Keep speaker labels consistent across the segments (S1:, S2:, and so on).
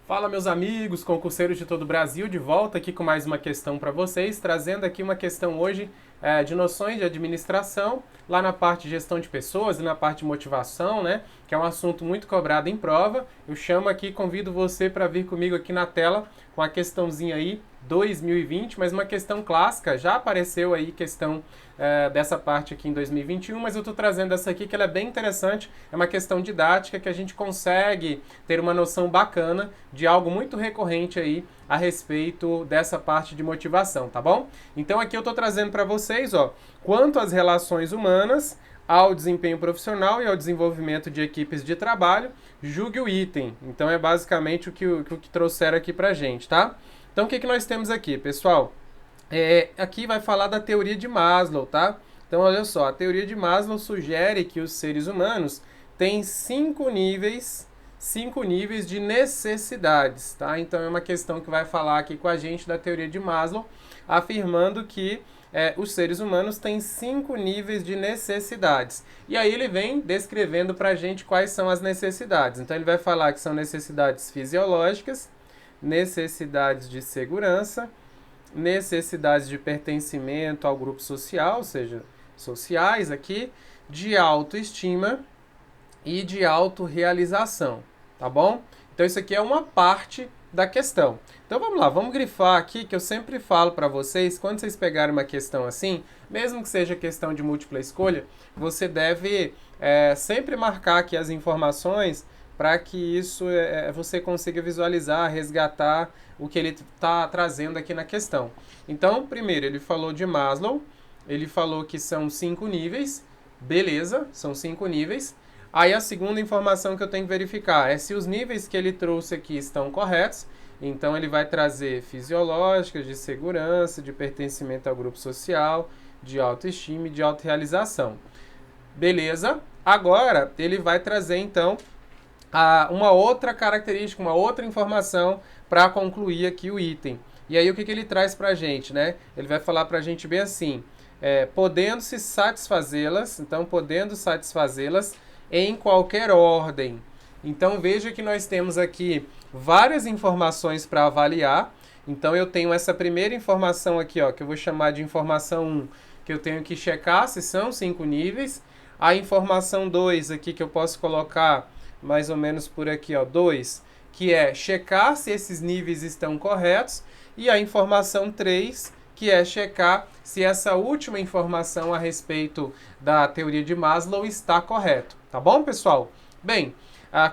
S1: Fala, meus amigos, concurseiros de todo o Brasil, de volta aqui com mais uma questão para vocês, trazendo aqui uma questão hoje de noções de administração, lá na parte de gestão de pessoas e na parte de motivação, né? Que é um assunto muito cobrado em prova. Eu chamo aqui, convido você para vir comigo aqui na tela com a questãozinha aí 2020, mas uma questão clássica, já apareceu aí questão dessa parte aqui em 2021, mas eu estou trazendo essa aqui que ela é bem interessante, é uma questão didática que a gente consegue ter uma noção bacana de algo muito recorrente aí a respeito dessa parte de motivação, tá bom? Então aqui eu estou trazendo para vocês, ó, quanto às relações humanas, ao desempenho profissional e ao desenvolvimento de equipes de trabalho, julgue o item. Então é basicamente o que trouxeram aqui pra gente, tá? Então o que nós temos aqui, pessoal? Aqui vai falar da teoria de Maslow, tá? Então olha só, a teoria de Maslow sugere que os seres humanos têm cinco níveis de necessidades, tá? Então é uma questão que vai falar aqui com a gente da teoria de Maslow, afirmando que os seres humanos têm 5 níveis de necessidades. E aí ele vem descrevendo para a gente quais são as necessidades. Então ele vai falar que são necessidades fisiológicas, necessidades de segurança, necessidades de pertencimento ao grupo social, ou seja, sociais aqui, de autoestima e de autorrealização, tá bom? Então isso aqui é uma parte da questão. Então vamos lá, vamos grifar aqui que eu sempre falo para vocês, quando vocês pegarem uma questão assim, mesmo que seja questão de múltipla escolha, você deve sempre marcar aqui as informações para que isso você consiga visualizar, resgatar o que ele está trazendo aqui na questão. Então, primeiro, ele falou de Maslow, ele falou que são 5 níveis, beleza, são 5 níveis. Aí a segunda informação que eu tenho que verificar é se os níveis que ele trouxe aqui estão corretos. Então ele vai trazer fisiológicas, de segurança, de pertencimento ao grupo social, de autoestima e de autorrealização. Beleza? Agora ele vai trazer então uma outra característica, uma outra informação para concluir aqui o item. E aí o que ele traz para a gente, né? Ele vai falar para a gente bem assim, podendo-se satisfazê-las, então podendo satisfazê-las em qualquer ordem. Então veja que nós temos aqui várias informações para avaliar. Então eu tenho essa primeira informação aqui, ó, que eu vou chamar de informação 1, que eu tenho que checar se são 5 níveis. A informação 2 aqui que eu posso colocar mais ou menos por aqui, ó, 2, que é checar se esses níveis estão corretos. E a informação 3, que é checar se essa última informação a respeito da teoria de Maslow está correto. Tá bom, pessoal? Bem,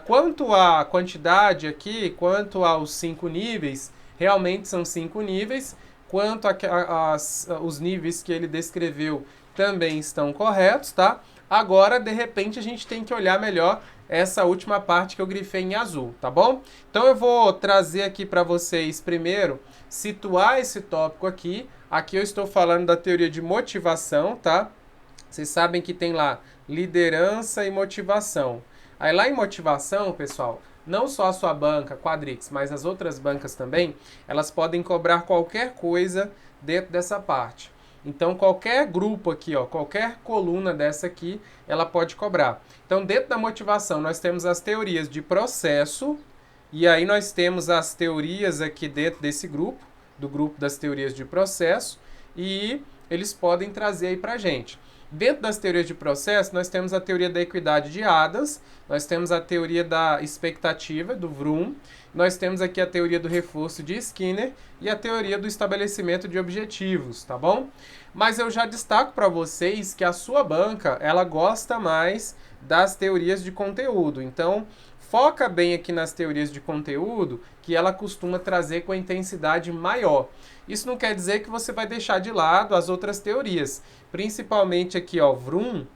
S1: quanto à quantidade aqui, quanto aos 5 níveis, realmente são 5 níveis. Quanto os níveis que ele descreveu também estão corretos, tá? Agora, de repente, a gente tem que olhar melhor essa última parte que eu grifei em azul, tá bom? Então eu vou trazer aqui para vocês primeiro, situar esse tópico aqui. Aqui eu estou falando da teoria de motivação, tá? Vocês sabem que tem lá liderança e motivação. Aí lá em motivação, pessoal, não só a sua banca, Quadrix, mas as outras bancas também, elas podem cobrar qualquer coisa dentro dessa parte. Então, qualquer grupo aqui, ó, qualquer coluna dessa aqui, ela pode cobrar. Então, dentro da motivação, nós temos as teorias de processo, e aí nós temos as teorias aqui dentro desse grupo, do grupo das teorias de processo, e eles podem trazer aí pra gente. Dentro das teorias de processo, nós temos a teoria da equidade de Adams, nós temos a teoria da expectativa, do Vroom, nós temos aqui a teoria do reforço de Skinner e a teoria do estabelecimento de objetivos, tá bom? Mas eu já destaco para vocês que a sua banca, ela gosta mais das teorias de conteúdo. Então, foca bem aqui nas teorias de conteúdo, que ela costuma trazer com a intensidade maior. Isso não quer dizer que você vai deixar de lado as outras teorias, principalmente aqui, ó, Vroom,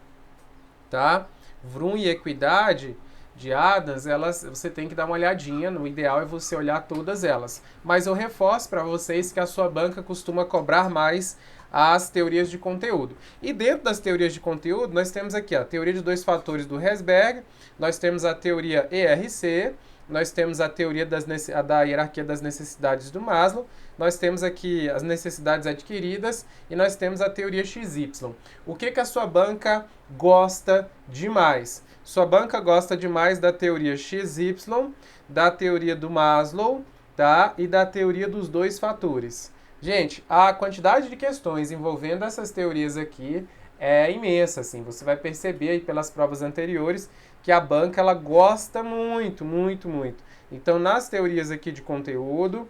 S1: tá? Vroom e equidade de Adams, você tem que dar uma olhadinha, no ideal é você olhar todas elas. Mas eu reforço para vocês que a sua banca costuma cobrar mais as teorias de conteúdo. E dentro das teorias de conteúdo, nós temos aqui a teoria de 2 fatores do Herzberg, nós temos a teoria ERC, nós temos a teoria da hierarquia das necessidades do Maslow, nós temos aqui as necessidades adquiridas e nós temos a teoria XY. O que a sua banca gosta demais? Sua banca gosta demais da teoria XY, da teoria do Maslow, tá? E da teoria dos dois fatores. Gente, a quantidade de questões envolvendo essas teorias aqui é imensa, assim. Você vai perceber aí pelas provas anteriores que a banca ela gosta muito, muito, muito. Então, nas teorias aqui de conteúdo,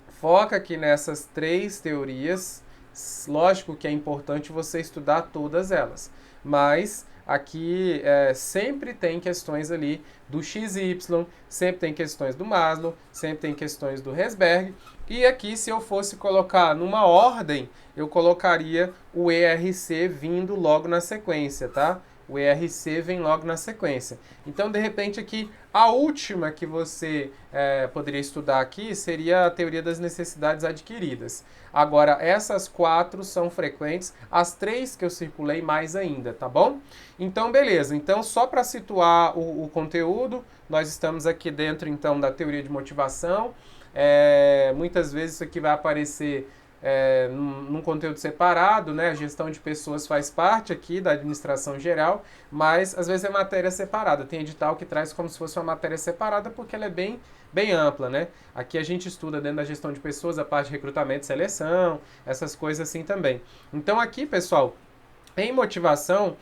S1: foca aqui nessas 3 teorias. Lógico que é importante você estudar todas elas, mas aqui sempre tem questões ali do XY, sempre tem questões do Maslow, sempre tem questões do Herzberg. E aqui, se eu fosse colocar numa ordem, eu colocaria o ERC vindo logo na sequência, tá? O ERC vem logo na sequência. Então, de repente, aqui, a última que você poderia estudar aqui seria a teoria das necessidades adquiridas. Agora, essas 4 são frequentes, as 3 que eu circulei mais ainda, tá bom? Então, beleza. Então, só para situar o conteúdo, nós estamos aqui dentro, então, da teoria de motivação. Muitas vezes isso aqui vai aparecer num conteúdo separado, né? A gestão de pessoas faz parte aqui da administração geral, mas às vezes é matéria separada. Tem edital que traz como se fosse uma matéria separada porque ela é bem ampla, né? Aqui a gente estuda dentro da gestão de pessoas a parte de recrutamento e seleção, essas coisas assim também. Então aqui, pessoal, em motivação,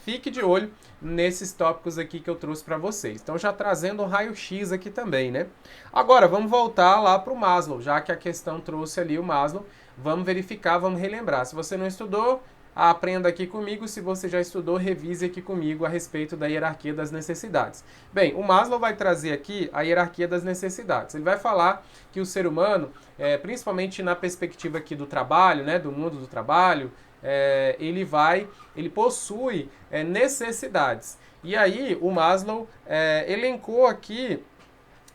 S1: fique de olho nesses tópicos aqui que eu trouxe para vocês. Então, já trazendo um raio-x aqui também, né? Agora, vamos voltar lá para o Maslow, já que a questão trouxe ali o Maslow. Vamos verificar, vamos relembrar. Se você não estudou, aprenda aqui comigo. Se você já estudou, revise aqui comigo a respeito da hierarquia das necessidades. Bem, o Maslow vai trazer aqui a hierarquia das necessidades. Ele vai falar que o ser humano, principalmente na perspectiva aqui do trabalho, né, do mundo do trabalho, ele possui necessidades. E aí o Maslow elencou aqui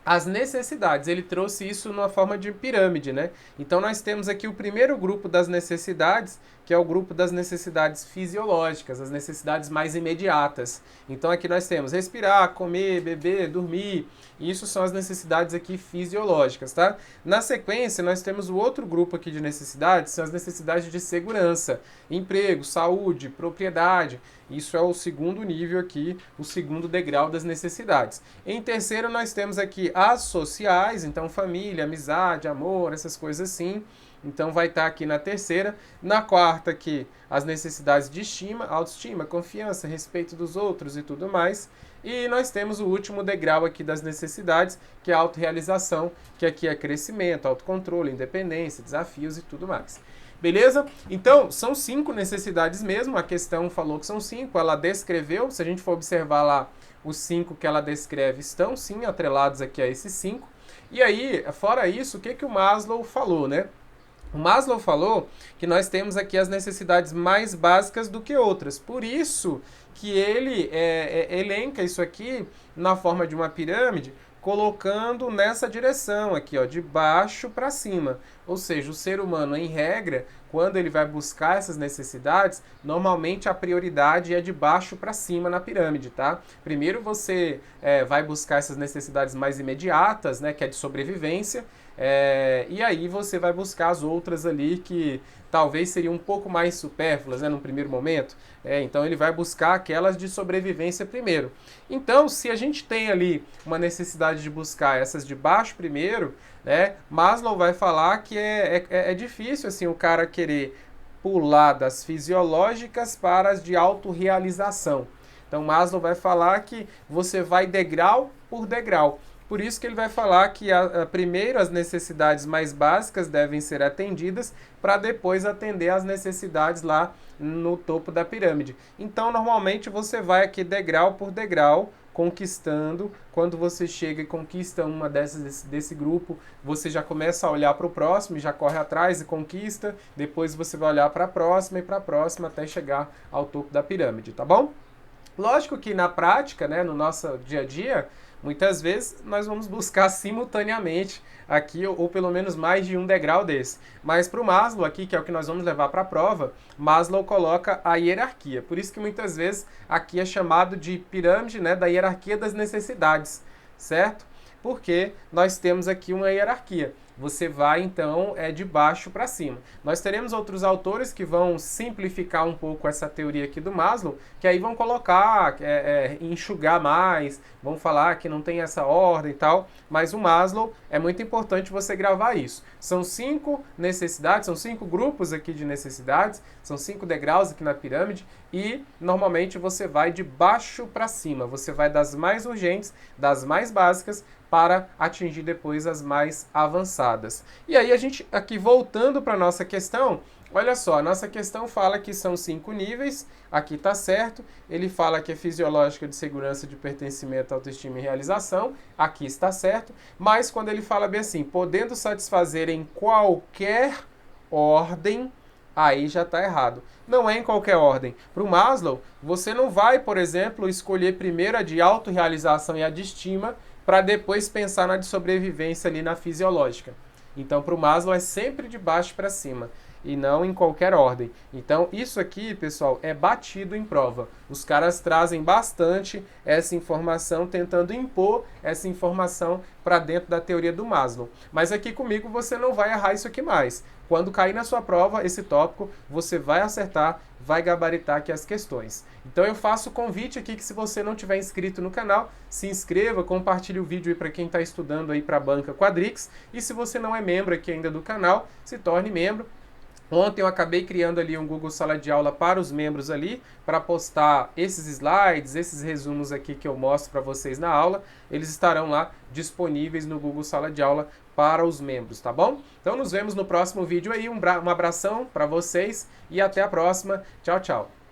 S1: as necessidades. Ele trouxe isso numa forma de pirâmide, né? Então nós temos aqui o primeiro grupo das necessidades, que é o grupo das necessidades fisiológicas, as necessidades mais imediatas. Então aqui nós temos respirar, comer, beber, dormir. Isso são as necessidades aqui fisiológicas, tá? Na sequência, nós temos o outro grupo aqui de necessidades, são as necessidades de segurança, emprego, saúde, propriedade. Isso é o segundo nível aqui, o segundo degrau das necessidades. Em terceiro, nós temos aqui as sociais, então família, amizade, amor, essas coisas assim. Então vai estar aqui na terceira. Na quarta aqui, as necessidades de estima, autoestima, confiança, respeito dos outros e tudo mais. E nós temos o último degrau aqui das necessidades, que é a autorrealização, que aqui é crescimento, autocontrole, independência, desafios e tudo mais. Beleza? Então, são 5 necessidades mesmo, a questão falou que são 5, ela descreveu, se a gente for observar lá, os 5 que ela descreve estão sim atrelados aqui a esses 5. E aí, fora isso, o que o Maslow falou, né? O Maslow falou que nós temos aqui as necessidades mais básicas do que outras. Por isso que ele elenca isso aqui na forma de uma pirâmide, colocando nessa direção aqui, ó, de baixo para cima. Ou seja, o ser humano, em regra, quando ele vai buscar essas necessidades, normalmente a prioridade é de baixo para cima na pirâmide, tá? Primeiro você vai buscar essas necessidades mais imediatas, né, que é de sobrevivência, e aí você vai buscar as outras ali que talvez seriam um pouco mais supérfluas, né, num primeiro momento. Então ele vai buscar aquelas de sobrevivência primeiro. Então, se a gente tem ali uma necessidade de buscar essas de baixo primeiro, né, Maslow vai falar que é difícil assim, o cara querer pular das fisiológicas para as de autorrealização. Então Maslow vai falar que você vai degrau por degrau. Por isso que ele vai falar que primeiro as necessidades mais básicas devem ser atendidas para depois atender às necessidades lá no topo da pirâmide. Então, normalmente você vai aqui degrau por degrau, conquistando. Quando você chega e conquista uma desse grupo, você já começa a olhar para o próximo, já corre atrás e conquista. Depois você vai olhar para a próxima e para a próxima até chegar ao topo da pirâmide, tá bom? Lógico que na prática, né, no nosso dia a dia, muitas vezes nós vamos buscar simultaneamente aqui, ou pelo menos mais de um degrau desse. Mas para o Maslow aqui, que é o que nós vamos levar para a prova, Maslow coloca a hierarquia. Por isso que muitas vezes aqui é chamado de pirâmide, né, da hierarquia das necessidades, certo? Porque nós temos aqui uma hierarquia. você vai então de baixo para cima. Nós teremos outros autores que vão simplificar um pouco essa teoria aqui do Maslow, que aí vão colocar, enxugar mais, vão falar que não tem essa ordem e tal, mas o Maslow é muito importante você gravar isso. São 5 necessidades, são 5 grupos aqui de necessidades, são 5 degraus aqui na pirâmide e normalmente você vai de baixo para cima, você vai das mais urgentes, das mais básicas, para atingir depois as mais avançadas. E aí a gente, aqui voltando para a nossa questão, olha só, a nossa questão fala que são 5 níveis, aqui está certo, ele fala que é fisiológica de segurança, de pertencimento, autoestima e realização, aqui está certo, mas quando ele fala bem assim, podendo satisfazer em qualquer ordem, aí já está errado. Não é em qualquer ordem. Para o Maslow, você não vai, por exemplo, escolher primeiro a de autorrealização e a de estima, para depois pensar na de sobrevivência ali na fisiológica. Então, para o Maslow é sempre de baixo para cima e não em qualquer ordem. Então, isso aqui, pessoal, é batido em prova. Os caras trazem bastante essa informação, tentando impor essa informação para dentro da teoria do Maslow. Mas aqui comigo você não vai errar isso aqui mais. Quando cair na sua prova esse tópico, você vai acertar, vai gabaritar aqui as questões. Então eu faço o convite aqui que se você não tiver inscrito no canal, se inscreva, compartilhe o vídeo aí para quem está estudando aí para a banca Quadrix. E se você não é membro aqui ainda do canal, se torne membro. Ontem eu acabei criando ali um Google Sala de Aula para os membros ali, para postar esses slides, esses resumos aqui que eu mostro para vocês na aula. Eles estarão lá disponíveis no Google Sala de Aula para os membros, tá bom? Então nos vemos no próximo vídeo aí. Um abração para vocês e até a próxima. Tchau, tchau.